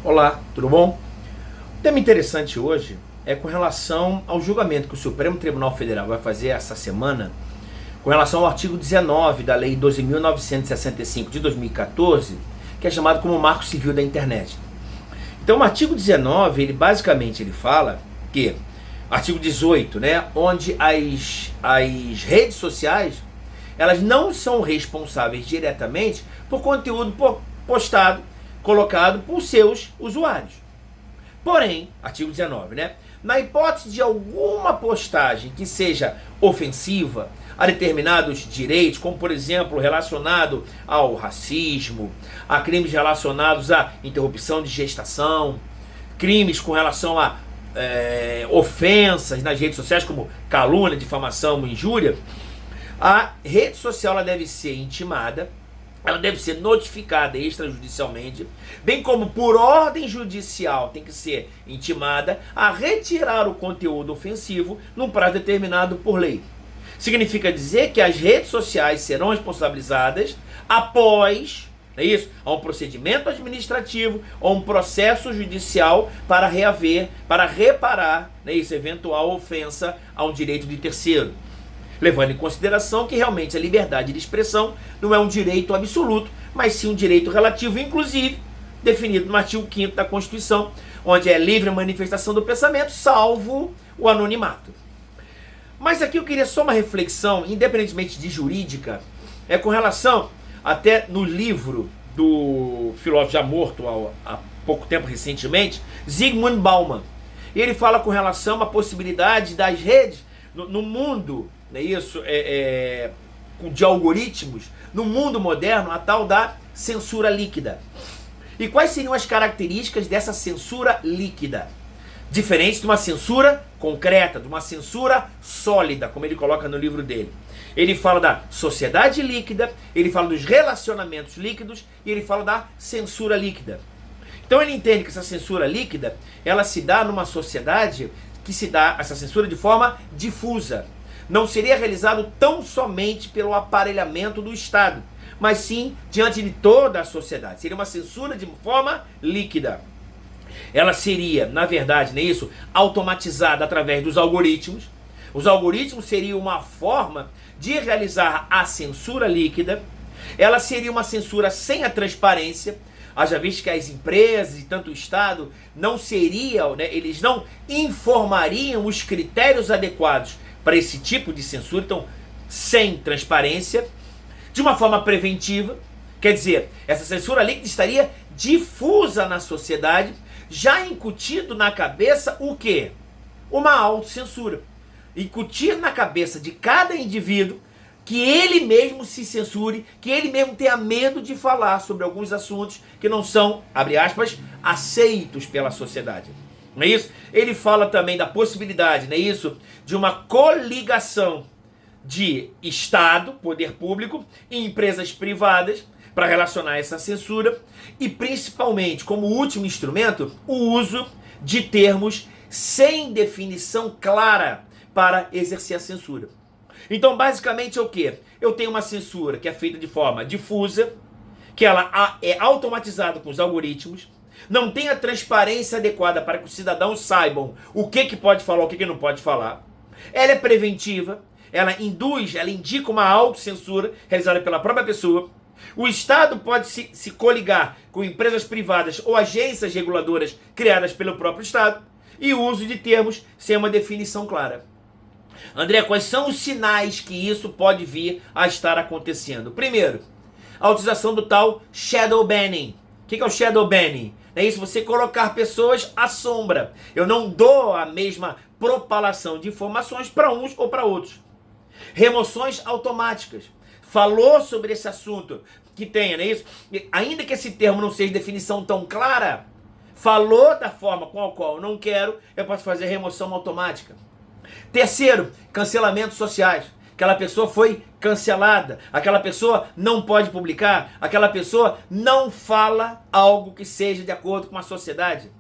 Olá, tudo bom? O tema interessante hoje é com relação ao julgamento que o Supremo Tribunal Federal vai fazer essa semana com relação ao artigo 19 da Lei 12.965 de 2014, que é chamado como Marco Civil da Internet. Então, o artigo 19, ele basicamente fala que, artigo 18, né, onde as redes sociais, elas não são responsáveis diretamente por conteúdo postado, colocado por seus usuários. Porém, artigo 19, né? Na hipótese de alguma postagem que seja ofensiva a determinados direitos, como por exemplo relacionado ao racismo, a crimes relacionados à interrupção de gestação, crimes com relação a ofensas nas redes sociais, como calúnia, difamação, injúria, a rede social ela deve ser intimada, ela deve ser notificada extrajudicialmente, bem como por ordem judicial tem que ser intimada a retirar o conteúdo ofensivo num prazo determinado por lei. Significa dizer que as redes sociais serão responsabilizadas após, é isso, a um procedimento administrativo ou um processo judicial para reparar, é isso, eventual ofensa a um direito de terceiro. Levando em consideração que realmente a liberdade de expressão não é um direito absoluto, mas sim um direito relativo, inclusive definido no artigo 5º da Constituição, onde é livre a manifestação do pensamento, salvo o anonimato. Mas aqui eu queria só uma reflexão, independentemente de jurídica, com relação, até no livro do filósofo já morto há pouco tempo, recentemente, Zygmunt Bauman. Ele fala com relação à possibilidade das redes no mundo, é isso, de algoritmos, no mundo moderno, a tal da censura líquida. E quais seriam as características dessa censura líquida? Diferentes de uma censura concreta, de uma censura sólida, como ele coloca no livro dele. Ele fala da sociedade líquida, ele fala dos relacionamentos líquidos e ele fala da censura líquida. Então ele entende que essa censura líquida, ela se dá numa sociedade que se dá essa censura de forma difusa. Não seria realizado tão somente pelo aparelhamento do Estado, mas sim diante de toda a sociedade. Seria uma censura de forma líquida. Ela seria, na verdade, não é isso, automatizada através dos algoritmos. Os algoritmos seriam uma forma de realizar a censura líquida. Ela seria uma censura sem a transparência. Haja visto que as empresas e tanto o Estado não seriam, né, eles não informariam os critérios adequados para esse tipo de censura, então sem transparência, de uma forma preventiva, quer dizer, essa censura líquida estaria difusa na sociedade, já incutido na cabeça o quê? Uma autocensura. Incutir na cabeça de cada indivíduo que ele mesmo se censure, que ele mesmo tenha medo de falar sobre alguns assuntos que não são, abre aspas, aceitos pela sociedade. Não é isso? Ele fala também da possibilidade, não é isso, de uma coligação de Estado, poder público, e empresas privadas para relacionar essa censura e principalmente, como último instrumento, o uso de termos sem definição clara para exercer a censura. Então, basicamente é o quê? Eu tenho uma censura que é feita de forma difusa, que ela é automatizada com os algoritmos, não tem a transparência adequada para que os cidadãos saibam o que pode falar, o que não pode falar. Ela é preventiva, ela indica uma autocensura realizada pela própria pessoa. O Estado pode se coligar com empresas privadas ou agências reguladoras criadas pelo próprio Estado e o uso de termos sem uma definição clara. André, quais são os sinais que isso pode vir a estar acontecendo? Primeiro, a utilização do tal shadow banning. O que é o shadow banning? É isso, você colocar pessoas à sombra. Eu não dou a mesma propalação de informações para uns ou para outros. Remoções automáticas. Falou sobre esse assunto que tenha, não é isso? Ainda que esse termo não seja definição tão clara, falou da forma com a qual eu não quero, eu posso fazer remoção automática. Terceiro, cancelamentos sociais. Aquela pessoa foi cancelada, aquela pessoa não pode publicar, aquela pessoa não fala algo que seja de acordo com a sociedade.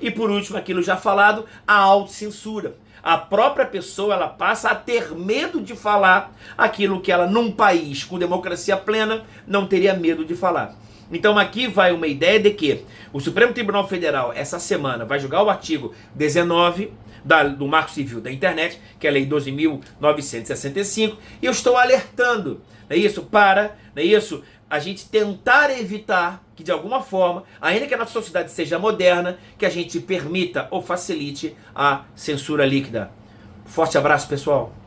E por último, aquilo já falado, a autocensura. A própria pessoa ela passa a ter medo de falar aquilo que ela, num país com democracia plena, não teria medo de falar. Então aqui vai uma ideia de que o Supremo Tribunal Federal, essa semana, vai julgar o artigo 19 do Marco Civil da Internet, que é a Lei 12.965, e eu estou alertando, não é isso, não é isso, a gente tentar evitar que de alguma forma, ainda que a nossa sociedade seja moderna, que a gente permita ou facilite a censura líquida. Forte abraço, pessoal!